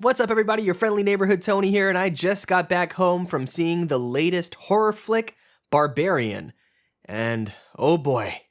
What's up, everybody? Your friendly neighborhood Tony here, and I just got back home from seeing the latest horror flick, Barbarian. And oh boy,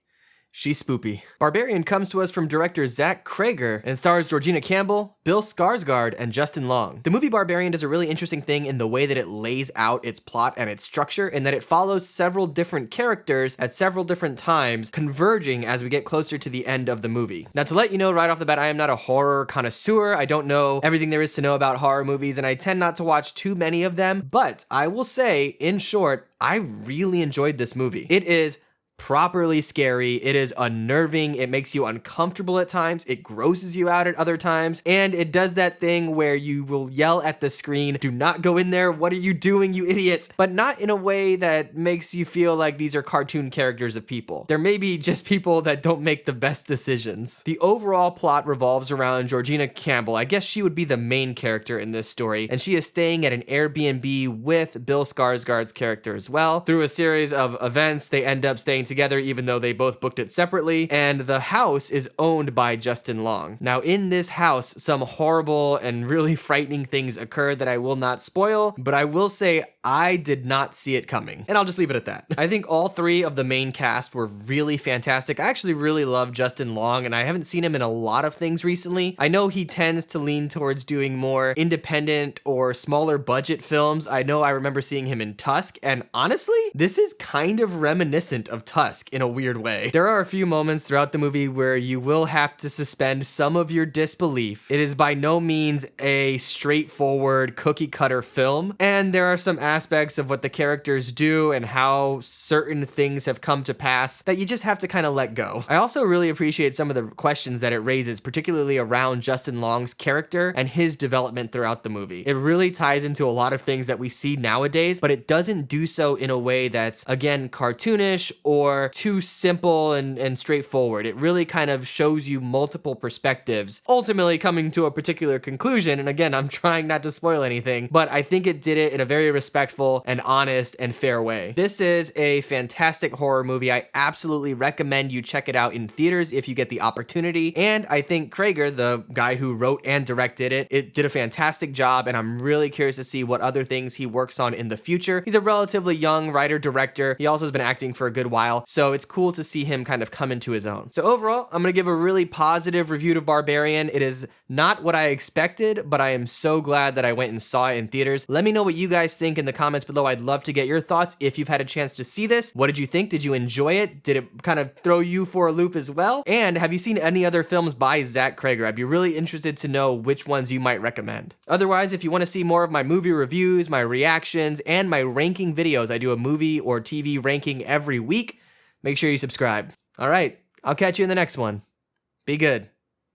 she's spoopy. Barbarian comes to us from director Cregger and stars Georgina Campbell, Bill Skarsgard, and Justin Long. The movie Barbarian does a really interesting thing in the way that it lays out its plot and its structure, in that it follows several different characters at several different times, converging as we get closer to the end of the movie. Now, to let you know right off the bat, I am not a horror connoisseur. I don't know everything there is to know about horror movies, and I tend not to watch too many of them, but I will say, in short, I really enjoyed this movie. It is properly scary, it is unnerving, it makes you uncomfortable at times, it grosses you out at other times, and it does that thing where you will yell at the screen, "Do not go in there, what are you doing, you idiots?" But not in a way that makes you feel like these are cartoon characters of people. They're maybe just people that don't make the best decisions. The overall plot revolves around Georgina Campbell. I guess she would be the main character in this story, and she is staying at an Airbnb with Bill Skarsgard's character as well. Through a series of events, they end up staying together even though they both booked it separately, and the house is owned by Justin Long. Now, in this house, some horrible and really frightening things occur that I will not spoil, but I will say I did not see it coming, and I'll just leave it at that. I think all three of the main cast were really fantastic. I actually really love Justin Long, and I haven't seen him in a lot of things recently. I know he tends to lean towards doing more independent or smaller budget films. I know I remember seeing him in Tusk, and honestly, this is kind of reminiscent of Tusk in a weird way. There are a few moments throughout the movie where you will have to suspend some of your disbelief. It is by no means a straightforward cookie cutter film, and there are some aspects of what the characters do and how certain things have come to pass that you just have to kind of let go. I also really appreciate some of the questions that it raises, particularly around Justin Long's character and his development throughout the movie. It really ties into a lot of things that we see nowadays, but it doesn't do so in a way that's, again, cartoonish or too simple and straightforward. It really kind of shows you multiple perspectives, ultimately coming to a particular conclusion. And again, I'm trying not to spoil anything, but I think it did it in a very respectful and honest and fair way. This is a fantastic horror movie. I absolutely recommend you check it out in theaters if you get the opportunity. And I think Cregger, the guy who wrote and directed it did a fantastic job, and I'm really curious to see what other things he works on in the future. He's a relatively young writer-director. He also has been acting for a good while, so it's cool to see him kind of come into his own. So overall, I'm going to give a really positive review to Barbarian. It is not what I expected, but I am so glad that I went and saw it in theaters. Let me know what you guys think in the comments below. I'd love to get your thoughts if you've had a chance to see this. What did you think? Did you enjoy it? Did it kind of throw you for a loop as well? And have you seen any other films by Cregger? I'd be really interested to know which ones you might recommend. Otherwise, if you want to see more of my movie reviews, my reactions, and my ranking videos, I do a movie or TV ranking every week. Make sure you subscribe. All right, I'll catch you in the next one. Be good.